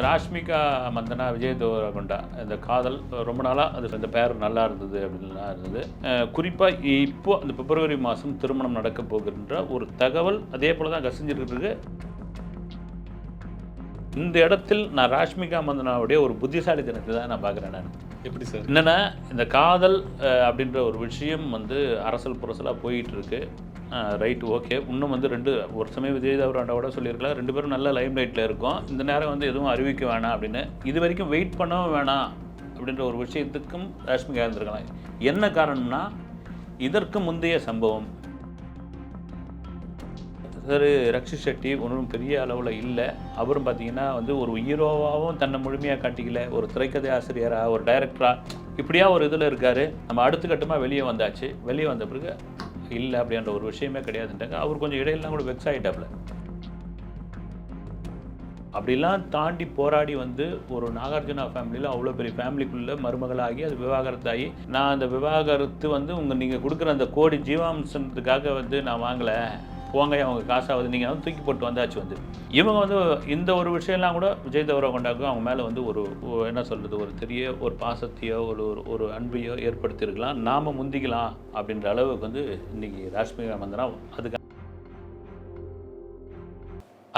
ராஷ்மிகா மந்தனா, விஜய் தேவரகொண்டா இந்த காதல் ரொம்ப நாளாக அது இந்த பேர் நல்லா இருந்தது அப்படின்லாம் இருந்தது. குறிப்பாக இப்போ அந்த பிப்ரவரி மாதம் திருமணம் நடக்க போகின்ற ஒரு தகவல் அதே போல் தான் கசிஞ்சிட்டு இருக்கு. இந்த இடத்தில் நான் ராஷ்மிகா மந்தனாவுடைய ஒரு புத்திசாலித்தனத்தை தான் நான் பார்க்குறேன். நான் எப்படி சார்? என்னென்னா இந்த காதல் அப்படின்ற ஒரு விஷயம் அரசல் புரசலாக போயிட்டு இருக்கு. Right, okay. இன்னும் ஒரு சமயம் விஜய் தேவரகொண்டாவோட சொல்லியிருக்கலாம், 2 பேரும் நல்ல லைம் லைட்டில் இருக்கோம், இந்த நேரம் எதுவும் அறிவிக்க வேணாம் அப்படின்னு. இது வரைக்கும் வெயிட் பண்ணவும் வேணாம் அப்படின்ற ஒரு விஷயத்துக்கும் ராஷ்மிகா இருந்திருக்கலாம். என்ன காரணம்னா, இதற்கு முந்தைய சம்பவம் ரக்ஷித் ஷெட்டி ஒன்றும் பெரிய அளவில் இல்லை. அவரும் பார்த்தீங்கன்னா ஒரு ஹீரோவாகவும் தன்னை முழுமையாக காட்டிக்கல, ஒரு திரைக்கதை ஆசிரியராக, ஒரு டைரக்டராக, இப்படியா ஒரு இதில் இருக்கார். நம்ம அடுத்த கட்டமாக வெளியே வந்தாச்சு. வெளியே வந்த பிறகு இல்லை அப்படின்ற ஒரு விஷயமே கிடையாதுன்ட்டாங்க. அவர் கொஞ்சம் இடையிலாம் கூட வெக்ஸ் ஆகிட்டாப்புல. அப்படிலாம் தாண்டி போராடி ஒரு நாகார்ஜுனா ஃபேமிலியில், அவ்வளோ பெரிய ஃபேமிலிக்குள்ளே மருமகளாகி அது விவாகரத்தாகி, நான் அந்த விவாகரத்து நீங்கள் கொடுக்குற அந்த கோடி ஜீவாம்சத்துக்காக நான் வாங்கலை, போங்க அவங்க காசாவது, நீங்கள் தூக்கி போட்டு வந்தாச்சு. இவங்க இந்த ஒரு விஷயம்லாம் கூட விஜய் தேவரகொண்டாவுக்கும் அவங்க மேலே ஒரு என்ன சொல்கிறது, ஒரு பெரிய ஒரு பாசத்தையோ ஒரு அன்பையோ ஏற்படுத்தியிருக்கலாம். நாம் முந்திக்கலாம் அப்படின்ற அளவுக்கு இன்றைக்கி ராஷ்மிகா மந்தனா அதுக்கு.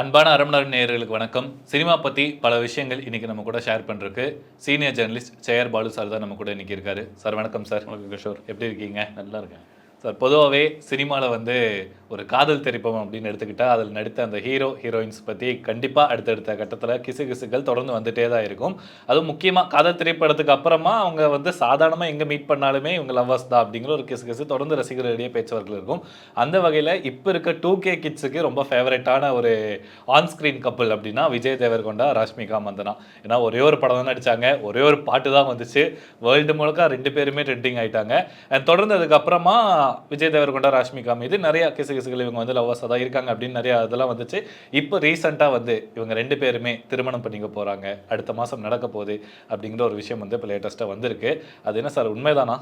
அன்பான அரமணர் நேயர்களுக்கு வணக்கம். சினிமா பற்றி பல விஷயங்கள் இன்றைக்கி நம்ம கூட ஷேர் பண்ணுறதுக்கு சீனியர் ஜேர்னலிஸ்ட் சேயர் பாலு சார் தான் நம்ம கூட இன்றைக்கி இருக்காரு. சார் வணக்கம் சார். வணக்கம் கிஷோர், எப்படி இருக்கீங்க? நல்லா இருக்கேன் சார். பொதுவாகவே சினிமாவில் ஒரு காதல் திரைப்படம் அப்படின்னு எடுத்துக்கிட்டால் அதில் நடித்த அந்த ஹீரோயின்ஸ் பற்றி கண்டிப்பாக அடுத்தடுத்த கட்டத்தில் கிசுகள் தொடர்ந்து வந்துகிட்டே தான் இருக்கும். அதுவும் முக்கியமாக காதல் திரைப்படத்துக்கு அப்புறமா அவங்க சாதாரணமாக எங்கே மீட் பண்ணாலுமே இவங்க லவ்வர்ஸ் தான் அப்படிங்கிற ஒரு கிசு தொடர்ந்து ரசிகர்களிடையே பேச்சுவார்கள் இருக்கும். அந்த வகையில் இப்போ இருக்க 2K கிட்ஸுக்கு ரொம்ப ஃபேவரட்டான ஒரு ஆன்ஸ்க்ரீன் கப்புள் அப்படின்னா விஜய் தேவரகொண்டா, ராஷ்மிகா மந்தனா. ஏன்னா ஒரே ஒரு படம் தான் நடித்தாங்க, ஒரே ஒரு பாட்டு தான் வந்துச்சு, வேர்ல்டு முழுக்க 2 பேருமே ட்ரெண்டிங் ஆகிட்டாங்க. தொடர்ந்து அதுக்கப்புறமா விஜய் தேவரகொண்டா, ராஷ்மிகா மீது நிறைய கிசுகள் இவங்க லவ்வர்ஸாக தான் இருக்காங்க அப்படின்னு நிறைய இதெல்லாம் வந்துச்சு. இப்போ ரீசெண்டாக இவங்க 2 பேருமே திருமணம் பண்ணிக்க போகிறாங்க, அடுத்த மாதம் நடக்க போகுது அப்படிங்கிற ஒரு விஷயம் இப்போ லேட்டஸ்ட்டாக வந்திருக்கு. அது என்ன சார், உண்மைதானா?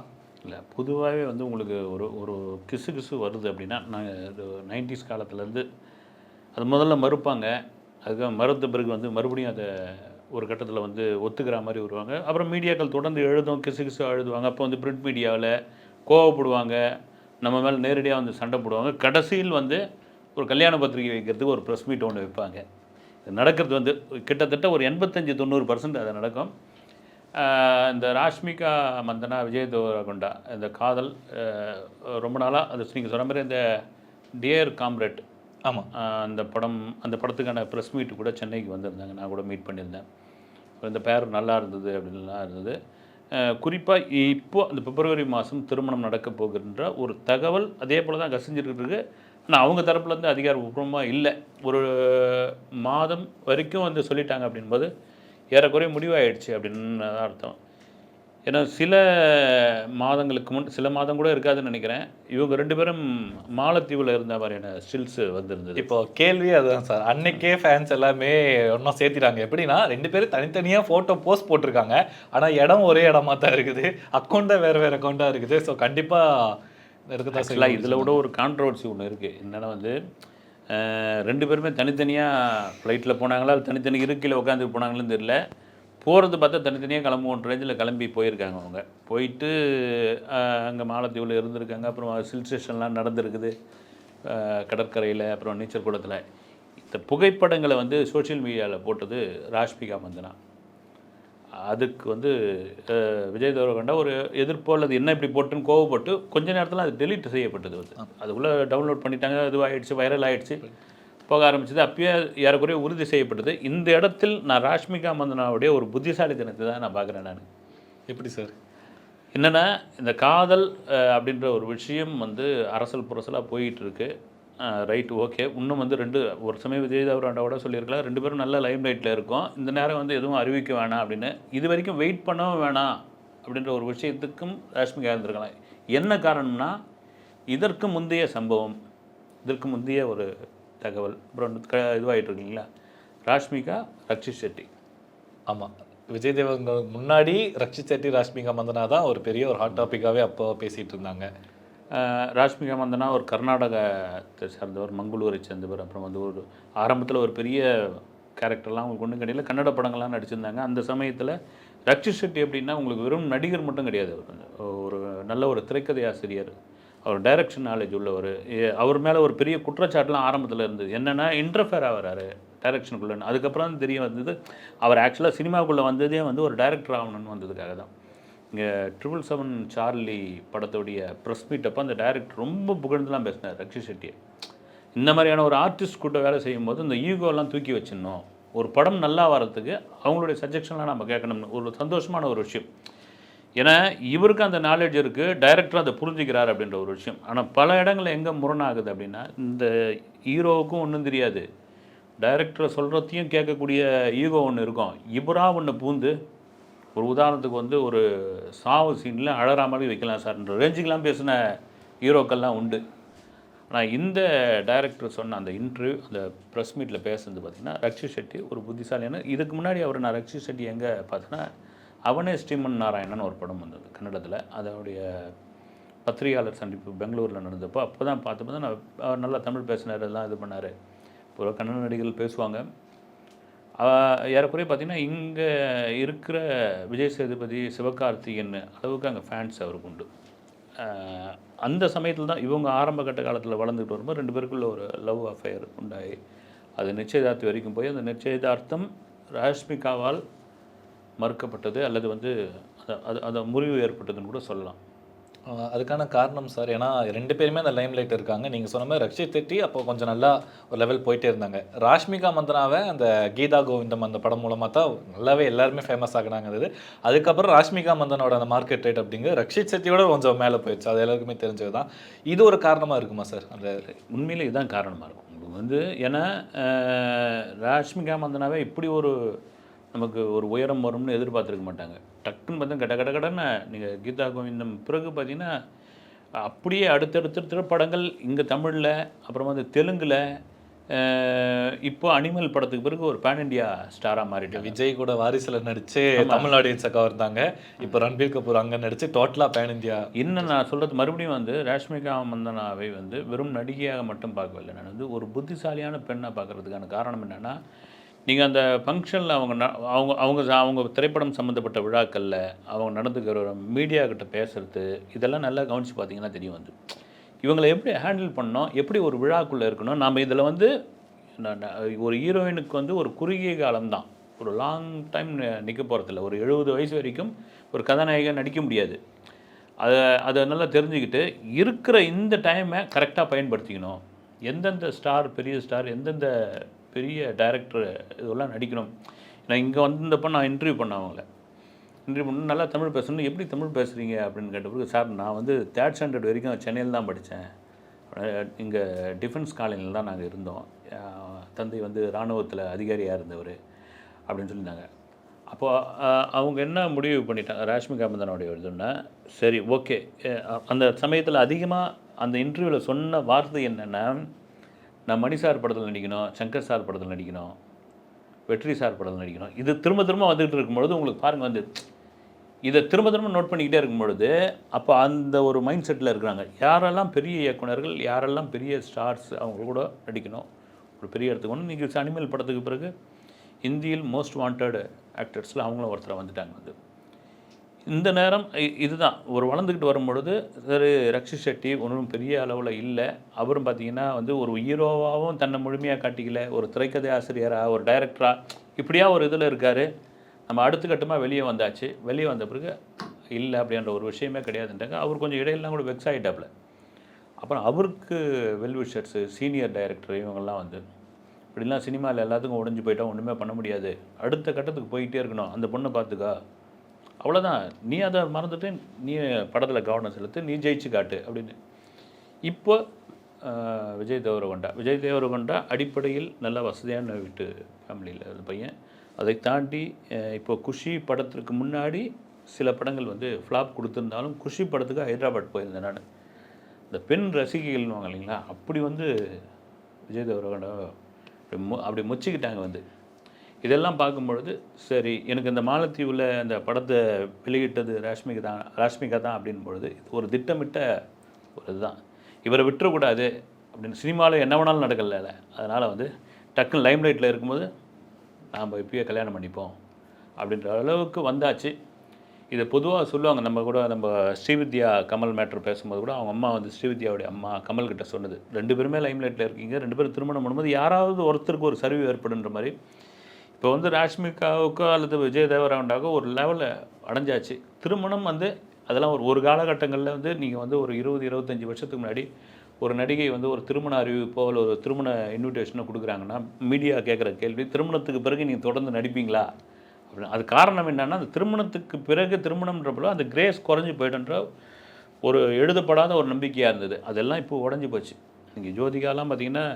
இல்லை, பொதுவாகவே உங்களுக்கு ஒரு கிசு வருது அப்படின்னா, நாங்கள் 90s காலத்துலேருந்து அது முதல்ல மறுப்பாங்க. அதுக்காக மறுத்த பிறகு மறுபடியும் அதை ஒரு கட்டத்தில் ஒத்துக்கிற மாதிரி வருவாங்க. அப்புறம் மீடியாக்கள் தொடர்ந்து எழுதும், கிசு எழுதுவாங்க. அப்போ பிரிண்ட் மீடியாவில் கோவப்படுவாங்க, நம்ம மேலே நேரடியாக சண்டை போடுவாங்க. கடைசியில் ஒரு கல்யாண பத்திரிகை வைக்கிறதுக்கு ஒரு ப்ரெஸ் மீட் ஒன்று வைப்பாங்க. இது நடக்கிறது கிட்டத்தட்ட ஒரு 85-90% அது நடக்கும். இந்த ராஷ்மிகா மந்தனா, விஜய் தேவரகொண்டா இந்த காதல் ரொம்ப நாளாக அது நீங்கள் சொன்ன மாதிரி இந்த டியர் காம்ரேட், ஆமாம், அந்த படத்துக்கான ப்ரெஸ் மீட்டு கூட சென்னைக்கு வந்திருந்தாங்க. நான் கூட மீட் பண்ணியிருந்தேன். இந்த பேர் நல்லா இருந்தது அப்படின்லாம் இருந்தது. குறிப்பாக இப்போ அந்த பிப்ரவரி மாதம் திருமணம் நடக்க போகின்ற ஒரு தகவல் அதே போல் தான் கசிஞ்சிட்டு இருக்கு. ஆனால் அவங்க தரப்புலேருந்து அதிகாரப்பூர்வமாக இல்லை. ஒரு மாதம் வரைக்கும் சொல்லிட்டாங்க அப்படின்போது ஏறக்குறைய முடிவாயிடுச்சு அப்படின்னு அர்த்தம். ஏன்னா சில மாதம் கூட இருக்காதுன்னு நினைக்கிறேன். இவங்க 2 பேரும் மாலத்தீவில் இருந்த மாதிரியான ஸ்டில்ஸ் வந்திருந்தது. இப்போ கேள்வி அதுதான் சார். அன்னைக்கே ஃபேன்ஸ் எல்லாமே ஒன்றா சேர்த்திட்டாங்க. எப்படின்னா 2 பேரும் தனித்தனியாக ஃபோட்டோ போஸ்ட் போட்டிருக்காங்க, ஆனால் இடம் ஒரே இடமா தான் இருக்குது, அக்கௌண்ட்டாக வேறு அக்கௌண்ட்டாக இருக்குது. ஸோ கண்டிப்பாக ஆக்சுவலாக இதில் கூட ஒரு கான்ட்ரவர்சி ஒன்று இருக்குது. என்னென்னா 2 பேருமே தனித்தனியாக ஃப்ளைட்டில் போனாங்களா, தனித்தனி இருக்கையில் உட்காந்து போனாங்களான்னு தெரியல. போகிறது பார்த்தா தனித்தனியாக கிளம்புவோன்ற ரேஞ்சில் கிளம்பி போயிருக்காங்க. அவங்க போயிட்டு அங்கே மாலத்தீவில் இருந்திருக்காங்க. அப்புறம் ஹில் ஸ்டேஷன்லாம் நடந்திருக்குது, கடற்கரையில், அப்புறம் நீச்சல் குளத்தில். இந்த புகைப்படங்களை சோஷியல் மீடியாவில் போட்டது ராஷ்மிகா மந்தனா. அதுக்கு விஜய் தேவரகொண்டா ஒரு எதிர்ப்பு அல்லது என்ன இப்படி போட்டுன்னு கோவப்பட்டு கொஞ்ச நேரத்தில் அது டெலீட் செய்யப்பட்டது. அதுக்குள்ளே டவுன்லோட் பண்ணிட்டாங்க, இதுவாகிடுச்சு, வைரல் ஆகிடுச்சு, போக ஆரம்பிச்சது. அப்பயே ஏறக்குறைய உறுதி செய்யப்பட்டது. இந்த இடத்தில் நான் ராஷ்மிகா மந்தனாவுடைய ஒரு புத்திசாலித்தனத்தை தான் நான் பார்க்குறேன். நான் எப்படி சார்? என்னென்னா இந்த காதல் அப்படின்ற ஒரு விஷயம் அரசல் புரசலாக போயிட்டுருக்கு. Right, okay. இன்னும் ஒரு சமயம் விஜய் தேவரகொண்டாவோட சொல்லியிருக்கலாம், 2 பேரும் நல்ல லைம் லைட்டில் இருக்கோம், இந்த நேரம் எதுவும் அறிவிக்க வேணாம் அப்படின்னு. இது வரைக்கும் வெயிட் பண்ணவும் வேணாம் அப்படின்ற ஒரு விஷயத்துக்கும் ராஷ்மிகா இருந்திருக்கலாம். என்ன காரணம்னா, இதற்கு முந்தைய சம்பவம், இதற்கு முந்தைய ஒரு தகவல். அப்புறம் இதுவாகிட்டு இருக்கீங்களா, ராஷ்மிகா, ரக்ஷித் ஷெட்டி. ஆமாம், விஜய் தேவரகொண்டா முன்னாடி ரக்ஷித் ஷெட்டி, ராஷ்மிகா மந்தனா தான் ஒரு பெரிய ஒரு ஹாட் டாப்பிக்காகவே அப்போ பேசிகிட்டு இருந்தாங்க. ராஷ்மிகா மந்தனா ஒரு கர்நாடகத்தை சேர்ந்தவர், மங்களூரை சேர்ந்தவர். அப்புறம் ஒரு ஆரம்பத்தில் ஒரு பெரிய கேரக்டர்லாம் அவங்களுக்கு ஒன்றும் கிடையாது. கன்னட படங்கள்லாம் நடிச்சிருந்தாங்க. அந்த சமயத்தில் ரக்ஷித் ஷெட்டி எப்படின்னா உங்களுக்கு வெறும் நடிகர் மட்டும் கிடையாது. அவர் ஒரு நல்ல ஒரு திரைக்கதை ஆசிரியர், அவர் டைரக்ஷன் நாலேஜ் உள்ளவர். அவர் மேலே ஒரு பெரிய குற்றச்சாட்டுலாம் ஆரம்பத்தில் இருந்தது. என்னென்னா இன்டர்ஃபேர் ஆகிறாரு டைரக்ஷனுக்குள்ளேன்னு. அதுக்கப்புறம் தான் தெரிய வந்தது அவர் ஆக்சுவலாக சினிமாவுக்குள்ளே வந்ததே வந்து ஒரு டைரக்டர் ஆகணும்னு வந்ததுக்காக தான். இங்கே 777 சார்லி படத்துடைய ப்ரெஸ் மீட் அப்போ அந்த டைரக்டர் ரொம்ப புகழ்ந்துலாம் பேசினார் ரக்ஷித் ஷெட்டியை. இந்த மாதிரியான ஒரு ஆர்டிஸ்ட் கூட வேலை செய்யும்போது இந்த ஈகோலாம் தூக்கி வச்சிடணும். ஒரு படம் நல்லா வரத்துக்கு அவங்களுடைய சஜஷன்லாம் நம்ம கேட்கணும்னு ஒரு சந்தோஷமான ஒரு விஷயம். ஏன்னா இவருக்கு அந்த நாலேஜ் இருக்குது, டைரக்டர் அதை புரிஞ்சுக்கிறார் அப்படின்ற ஒரு விஷயம். ஆனால் பல இடங்களில் எங்கே முரணாகுது அப்படின்னா இந்த ஹீரோவுக்கும் ஒன்றும் தெரியாது, டைரக்டரை சொல்கிறதையும் கேட்கக்கூடிய ஈகோ ஒன்று இருக்கும். இவராக ஒன்று பூந்து ஒரு உதாரணத்துக்கு வந்து ஒரு சாவு சீனில் அழற மாதிரி வைக்கலாம் சார்ன்ற ரேஞ்சுக்கெலாம் பேசின ஹீரோக்கள்லாம் உண்டு. ஆனால் இந்த டைரக்டர் சொன்ன அந்த இன்டர்வியூ அந்த ப்ரெஸ் மீட்டில் பேசுனது பார்த்திங்கன்னா ரக்ஷித் ஷெட்டி ஒரு புத்திசாலியான. இதுக்கு முன்னாடி நான் ரக்ஷித் ஷெட்டி எங்கே பார்த்தேன்னா அவனே ஸ்ரீமன் நாராயணன் ஒரு படம் வந்தது கன்னடத்தில். அதோடைய பத்திரிகையாளர் சந்திப்பு பெங்களூரில் நடந்தப்போ அப்போ தான் பார்த்தப்போ தான் அவர் நல்லா தமிழ் பேசினார், எல்லாம் இது பண்ணார். இப்போ கன்னட நடிகர்கள் பேசுவாங்க. ஏறக்குறைய பார்த்திங்கன்னா இங்கே இருக்கிற விஜய் சேதுபதி, சிவகார்த்திகேயன் அளவுக்கு அங்கே ஃபேன்ஸ் அவருக்கு உண்டு. அந்த சமயத்தில் தான் இவங்க ஆரம்ப கட்ட காலத்தில் வளர்ந்துட்டு வரும்போது 2 பேருக்குள்ள ஒரு லவ் அஃபேர் உண்டாகி அது நிச்சயதார்த்தம் வரைக்கும் போய் அந்த நிச்சயதார்த்தம் ராஷ்மிகாவால் மறுக்கப்பட்டது அல்லது வந்து அதை முறிவு ஏற்பட்டதுன்னு கூட சொல்லலாம். அதுக்கான காரணம் சார், ஏன்னா 2 பேருமே அந்த லைம் லைட் இருக்காங்க. நீங்கள் சொன்ன மாதிரி ரக்ஷித் ஷெட்டி அப்போ கொஞ்சம் நல்லா ஒரு லெவல் போயிட்டே இருந்தாங்க. ராஷ்மிகா மந்தனாவை அந்த கீதா கோவிந்தம் அந்த படம் மூலமாக தான் நல்லாவே எல்லாருமே ஃபேமஸ் ஆகினாங்கிறது. அதுக்கப்புறம் ராஷ்மிகா மந்தனோட அந்த மார்க்கெட் ரேட் அப்படிங்கிற ரக்ஷித் ஷெட்டியோட கொஞ்சம் மேலே போயிடுச்சு. அது எல்லாருக்குமே தெரிஞ்சது தான். இது ஒரு காரணமாக இருக்குமா சார்? அந்த உண்மையிலே இதுதான் காரணமாக இருக்கும் உங்களுக்கு வந்து. ஏன்னா ராஷ்மிகா மந்தனாவே இப்படி ஒரு நமக்கு ஒரு உயரம் வரும்னு எதிர்பார்த்துருக்க மாட்டாங்க. டக்குன்னு பார்த்தா கடன்னு நீங்கள் கீதா கோவிந்தம் பிறகு பார்த்தீங்கன்னா அப்படியே அடுத்தடுத்த படங்கள் இங்கே தமிழில், அப்புறம் வந்து தெலுங்கில், இப்போ அனிமல் படத்துக்கு பிறகு ஒரு பேன் இண்டியா ஸ்டாராக மாறிட்டு விஜய் கூட வாரிசில் நடித்து தமிழ் ஆடியன்ஸாக இருந்தாங்க. இப்போ ரன்பீர் கபூர் அங்கே நடித்து டோட்டலாக பேன் இண்டியா. இன்னும் நான் சொல்கிறது மறுபடியும் வந்து ராஷ்மிகா மந்தனாவை வந்து வெறும் நடிகையாக மட்டும் பார்க்கவில்லை. நான் வந்து ஒரு புத்திசாலியான பெண்ணாக பார்க்குறதுக்கான காரணம் என்னென்னா நீங்கள் அந்த ஃபங்க்ஷனில் அவங்க திரைப்படம் சம்மந்தப்பட்ட விழாக்களில் அவங்க நடந்துக்கிற மீடியாக்கிட்ட பேசுகிறது இதெல்லாம் நல்லா கவனித்து பார்த்தீங்கன்னா தெரியும். வந்து இவங்களை எப்படி ஹேண்டில் பண்ணோம், எப்படி ஒரு விழாக்குள்ளே இருக்கணும். நாம் இதில் வந்து ஒரு ஹீரோயினுக்கு வந்து ஒரு குறுகிய காலம்தான், ஒரு லாங் டைம் நிற்க போகிறதில்ல. ஒரு 70 வயசு வரைக்கும் ஒரு கதாநாயகன் நடிக்க முடியாது. அதை நல்லா தெரிஞ்சுக்கிட்டு இருக்கிற இந்த டைமை கரெக்டாக பயன்படுத்திக்கணும். எந்தெந்த ஸ்டார், பெரிய ஸ்டார், எந்தெந்த பெரிய டைரக்டர் இதெல்லாம் நடிக்கணும். நான் இங்கே வந்தப்போ நான் இன்டர்வியூ பண்ணேன். இன்டர்வியூ பண்ணி நல்லா தமிழ் பேசணும். எப்படி தமிழ் பேசுகிறீங்க அப்படின்னு கேட்டபோது, சார் நான் வந்து 3rd ஸ்டாண்டர்ட் வரைக்கும் சென்னையில் தான் படித்தேன். இங்கே டிஃபென்ஸ் காலேஜில் தான் நாங்கள் இருந்தோம். தந்தை வந்து இராணுவத்தில் அதிகாரியாக இருந்தவர் அப்படின்னு சொல்லியிருந்தாங்க. அப்போது அவங்க என்ன முடிவு பண்ணிட்டாங்க ராஷ்மிகா மந்தனோடைய இதுன்னா, சரி ஓகே. அந்த சமயத்தில் அதிகமாக அந்த இன்டர்வியூவில் சொன்ன வார்த்தை என்னென்னா, நான் மணி சார் படத்தில் நடிக்கணும், சங்கர் சார் படத்தில் நடிக்கணும், வெற்றி சார் படத்தில் நடிக்கணும். இது திரும்ப திரும்ப வந்துகிட்டு இருக்கும்பொழுது உங்களுக்கு பாருங்கள் வந்து இதை திரும்ப திரும்ப நோட் பண்ணிக்கிட்டே இருக்கும்பொழுது அப்போ அந்த ஒரு மைண்ட் செட்டில் இருக்கிறாங்க. யாரெல்லாம் பெரிய இயக்குனர்கள், யாரெல்லாம் பெரிய ஸ்டார்ஸ் அவங்க கூட நடிக்கணும், ஒரு பெரிய இடத்துக்கு ஒன்று. இன்றைக்கி அனிமல் படத்துக்கு பிறகு இந்தியில் மோஸ்ட் வாண்டட் ஆக்டர்ஸில் அவங்களும் ஒருத்தரை வந்துட்டாங்க. வந்து இந்த நேரம் இதுதான் ஒரு வளர்ந்துக்கிட்டு வரும்பொழுது சரி ரக்ஷித் ஷெட்டி ஒன்றும் பெரிய அளவில் இல்லை. அவரும் பார்த்திங்கன்னா வந்து ஒரு ஹீரோவாகவும் தன்னை முழுமையாக காட்டிக்கல, ஒரு திரைக்கதை ஆசிரியராக, ஒரு டைரக்டராக இப்படியா ஒரு இதில் இருக்கார். நம்ம அடுத்த கட்டமாக வெளியே வந்தாச்சு. வெளியே வந்த பிறகு இல்லை அப்படின்ற ஒரு விஷயமே கிடையாதுன்றாங்க. அவர் கொஞ்சம் இடையெல்லாம் கூட வெக்ஸ் ஆகிட்டாப்புல. அப்புறம் அவருக்கு வெல்விஷர்ஸு, சீனியர் டைரக்டர் இவங்கெல்லாம் வந்து இப்படிலாம் சினிமாவில் எல்லாத்துக்கும் உடஞ்சி போயிட்டா ஒன்றுமே பண்ண முடியாது, அடுத்த கட்டத்துக்கு போயிட்டே இருக்கணும், அந்த பொண்ணை பார்த்துக்கா, அவ்வளோதான், நீ அதை மறந்துட்டு நீ படத்தில் கவனம் செலுத்து, நீ ஜெயிச்சு காட்டு அப்படின்னு. இப்போ விஜய் தேவரகொண்டா அடிப்படையில் நல்ல வசதியான வீட்டு ஃபேமிலியில் அது பையன். அதை தாண்டி இப்போ குஷி படத்திற்கு முன்னாடி சில படங்கள் வந்து ஃப்ளாப் கொடுத்துருந்தாலும் குஷி படத்துக்கு ஹைதராபாத் போயிருந்தேன் நான். இந்த பெண் ரசிகைகள்னுவாங்க இல்லைங்களா, அப்படி வந்து விஜய் தேவரகொண்டா அப்படி முச்சிக்கிட்டாங்க. வந்து இதெல்லாம் பார்க்கும்பொழுது சரி எனக்கு இந்த மாலத்தீவில் அந்த படத்தை வெளியிட்டது ராஷ்மிகா தான் அப்படின் பொழுது இது ஒரு திட்டமிட்ட ஒரு இதுதான், இவரை விட்டுறக்கூடாது அப்படின்னு. சினிமாவில் என்ன வேணாலும் நடக்கல, அதனால் வந்து டக்குன்னு லைம் லைட்டில் இருக்கும்போது நாம் இப்பயே கல்யாணம் பண்ணிப்போம் அப்படின்ற அளவுக்கு வந்தாச்சு. இதை பொதுவாக சொல்லுவாங்க. நம்ம ஸ்ரீவித்யா கமல் மேட்ரு பேசும்போது கூட அவங்க அம்மா வந்து ஸ்ரீவித்யாவுடைய அம்மா கமல்கிட்ட சொன்னது, 2 பேருமே லைம்லைட்டில் இருக்கீங்க, 2 பேரும் திருமணம் பண்ணும்போது யாராவது ஒருத்தருக்கு ஒரு சரிவு ஏற்படுன்ற மாதிரி. இப்போ வந்து ராஷ்மிகாவுக்கோ அல்லது விஜய் தேவரகொண்டாக்கோ ஒரு லெவலில் அடைஞ்சாச்சு. திருமணம் வந்து அதெல்லாம் ஒரு காலகட்டங்களில் வந்து நீங்கள் வந்து ஒரு 20-25 வருஷத்துக்கு முன்னாடி ஒரு நடிகை வந்து ஒரு திருமண அறிவிப்போ இல்லை ஒரு திருமண இன்விடேஷனோ கொடுக்குறாங்கன்னா மீடியா கேட்குற கேள்வி, திருமணத்துக்கு பிறகு நீங்கள் தொடர்ந்து நடிப்பீங்களா அப்படின்னு. அது காரணம் என்னென்னா, அந்த திருமணத்துக்கு பிறகு திருமணம்ன்றப்போ அந்த கிரேஸ் குறைஞ்சி போய்ட்டுன்ற ஒரு எழுதப்படாத ஒரு நம்பிக்கையாக இருந்தது. அதெல்லாம் இப்போ உடஞ்சி போச்சு. நீங்கள் ஜோதிகாலாம் பார்த்தீங்கன்னா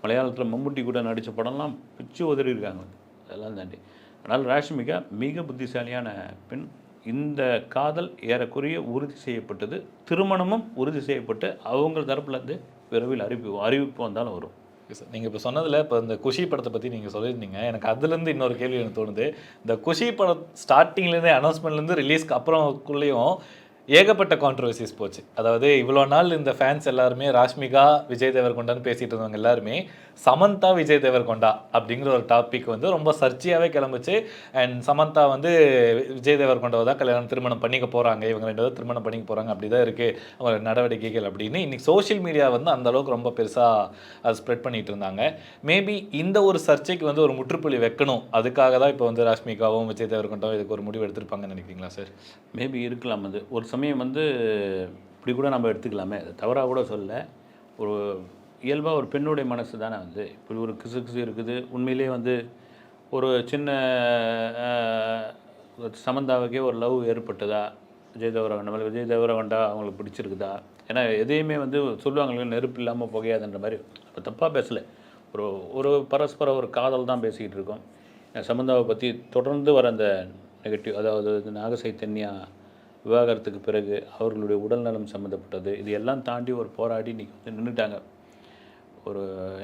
மலையாளத்தில் மம்முட்டி கூட நடித்த படம்லாம் பிச்சு உதறி இருக்காங்க. அதெல்லாம் தாண்டி அதனால் ராஷ்மிகா மிக புத்திசாலியான பெண். இந்த காதல் ஏறக்குறைய உறுதி செய்யப்பட்டது, திருமணமும் உறுதி செய்யப்பட்டு அவங்க தரப்புலேருந்து விரைவில் அறிவிப்பு வந்தாலும் வரும். சார், நீங்கள் இப்போ சொன்னதில் இப்போ இந்த குஷி படத்தை பற்றி நீங்கள் சொல்லியிருந்தீங்க. எனக்கு அதுலேருந்து இன்னொரு கேள்வி எனக்கு தோணுது. இந்த குஷி படம் ஸ்டார்டிங்லேருந்தே அனௌன்ஸ்மெண்ட்லேருந்து ரிலீஸ்க்கு அப்புறம்குள்ளேயும் ஏகப்பட்ட கான்ட்ரவர்சிஸ் போச்சு. அதாவது இவ்வளோ நாள் இந்த ஃபேன்ஸ் எல்லாருமே ராஷ்மிகா விஜய் தேவர்கொண்டான்னு பேசிகிட்டு இருந்தவங்க எல்லாருமே சமந்தா விஜய் தேவர்கொண்டா அப்படிங்கிற ஒரு டாபிக் வந்து ரொம்ப சர்ச்சையாகவே கிளம்பிச்சு. அண்ட் சமந்தா வந்து விஜய் தேவர்கொண்டாவை தான் திருமணம் பண்ணிக்க போகிறாங்க, இவங்க 2 பேரும் திருமணம் பண்ணிக்க போகிறாங்க, அப்படி தான் இருக்குது அவங்க நடவடிக்கைகள் அப்படின்னு இன்றைக்கி சோஷியல் மீடியா வந்து அந்த அளவுக்கு ரொம்ப பெருசாக அது ஸ்ப்ரெட் பண்ணிகிட்டு இருந்தாங்க. மேபி இந்த ஒரு சர்ச்சைக்கு வந்து ஒரு முற்றுப்புள்ளி வைக்கணும், அதுக்காக தான் இப்போ வந்து ராஷ்மிகாவும் விஜய் தேவர்கொண்டாவும் இதுக்கு ஒரு முடிவு எடுத்திருப்பாங்கன்னு நினைக்கிறீங்களா சார்? மேபி இருக்கலாம். அது ஒரு சமயம் வந்து இப்படி கூட நம்ம எடுத்துக்கலாமே, தவறாக கூட சொல்ல. ஒரு இயல்பாக ஒரு பெண்ணுடைய மனசு தானே வந்து இப்படி ஒரு கிசு இருக்குது. உண்மையிலே வந்து ஒரு சின்ன சமந்தாவுக்கே ஒரு லவ் ஏற்பட்டதா, விஜய் தேவரகொண்டா அவங்களுக்கு பிடிச்சிருக்குதா? ஏன்னா எதையுமே வந்து சொல்லுவாங்க, நெருப்பு இல்லாமல் புகையாதுன்ற மாதிரி. இப்போ தப்பாக பேசலை, ஒரு பரஸ்பர ஒரு காதல் தான் பேசிக்கிட்டு இருக்கோம். சமந்தாவை பற்றி தொடர்ந்து வர அந்த நெகட்டிவ், அதாவது நாக சைத்தன்யா விவாகரத்துக்கு பிறகு அவர்களுடைய உடல்நலம் சம்மந்தப்பட்டது, இது எல்லாம் தாண்டி ஒரு போராடி இன்றைக்கி வந்து நின்றுட்டாங்க.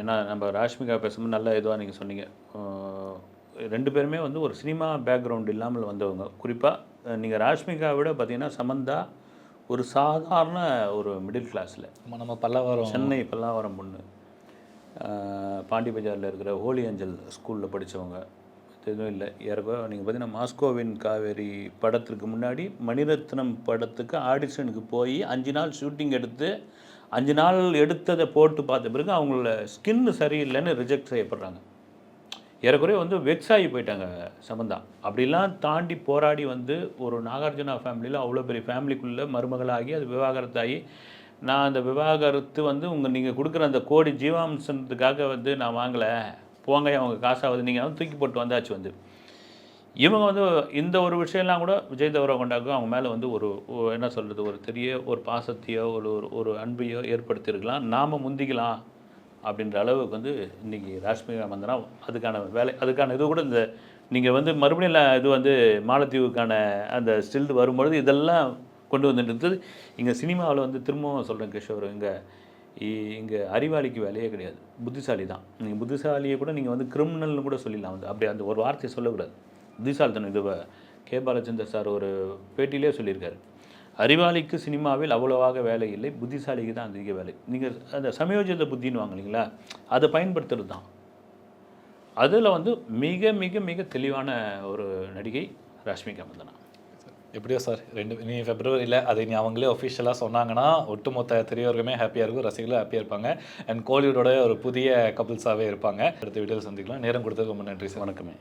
ஏன்னா நம்ம ராஷ்மிகா பேசும்போது நல்லா இதுவாக நீங்கள் சொன்னீங்க, 2 பேருமே வந்து ஒரு சினிமா பேக்ரவுண்ட் இல்லாமல் வந்தவங்க. குறிப்பாக நீங்கள் ராஷ்மிகாவை விட பார்த்தீங்கன்னா சமந்தா ஒரு சாதாரண ஒரு மிடில் கிளாஸில், நம்ம பல்லாவரம் சென்னை பல்லாவரம் பொண்ணு, பாண்டி பஜாரில் இருக்கிற ஹோலி ஏஞ்சல் ஸ்கூலில் படித்தவங்க. எதுவும் இல்லை. யாருக்கோ நீங்கள் பார்த்தீங்கன்னா மாஸ்கோவின் காவேரி படத்துக்கு முன்னாடி மணிரத்னம் படத்துக்கு ஆடிஷனுக்கு போய் 5 நாள் ஷூட்டிங் எடுத்து 5 நாள் எடுத்ததை போட்டு பார்த்த பிறகு அவங்கள ஸ்கின்னு சரியில்லைன்னு ரிஜெக்ட் செய்யப்படுறாங்க. ஏறக்குறைய வந்து வெக்ஸ் ஆகி போயிட்டாங்க சமந்தா. அப்படிலாம் தாண்டி போராடி வந்து ஒரு நாகார்ஜுனா ஃபேமிலியில் அவ்வளோ பெரிய ஃபேமிலிக்குள்ளே மருமகளாகி அது விவாகரத்தாகி, நான் அந்த விவாகரத்து வந்து நீங்கள் கொடுக்குற அந்த கோடி ஜீவாம்சத்துக்காக வந்து நான் வாங்கலை, போங்க அவங்க காசாவது நீங்கள் வந்து தூக்கி போட்டு வந்தாச்சு. வந்து இவங்க வந்து இந்த ஒரு விஷயம்லாம் கூட விஜய் தேவரகொண்டாக்கும் அவங்க மேலே வந்து ஒரு என்ன சொல்கிறது, ஒரு பெரிய ஒரு பாசத்தையோ ஒரு அன்பையோ ஏற்படுத்தியிருக்கலாம், நாம் முந்திக்கலாம் அப்படின்ற அளவுக்கு வந்து இன்றைக்கி ராஷ்மிகா மந்தனா அதுக்கான இது கூட இந்த நீங்கள் வந்து மறுபடியும் இது வந்து மாலத்தீவுக்கான அந்த ஸ்டில் வரும்பொழுது இதெல்லாம் கொண்டு வந்துட்டு இங்கே சினிமாவில் வந்து திரும்பவும் சொல்கிறேன் கிஷோர், இங்கே அறிவாளிக்கு வேலையே கிடையாது, புத்திசாலி தான். நீங்கள் புத்திசாலியை கூட நீங்கள் வந்து கிரிமினல்னு கூட சொல்லிடலாம். வந்து அப்படி அந்த ஒரு வார்த்தையை சொல்லக்கூடாது, புத்திசாலித்தனம். இது கே பாலச்சந்தர் சார் ஒரு பேட்டியிலே சொல்லியிருக்காரு, அறிவாளிக்கு சினிமாவில் அவ்வளவாக வேலை இல்லை, புத்திசாலிக்கு தான் அதிக வேலை. நீங்கள் அந்த சமயோஜித புத்தின்னு வாங்க இல்லைங்களா, அதை பயன்படுத்துறது தான். அதில் வந்து மிக மிக மிக தெளிவான ஒரு நடிகை ராஷ்மிகா மந்தனா. எப்படியோ சார், இனி Februaryயில் அது இனி அவங்களே ஒஃபிஷியலாக சொன்னாங்கன்னா ஒட்டுமொத்த திரையோருக்குமே ஹாப்பியாக இருக்கும், ரசிகர்களும் ஹாப்பியாக இருப்பாங்க. அண்ட் கோலிவுட்டோட ஒரு புதிய கப்புள்ஸாகவே இருப்பாங்க. அடுத்த வீடியோவில் சந்திக்கலாம். நேரம் கொடுத்ததுக்கு ரொம்ப நன்றி சார். வணக்கமே.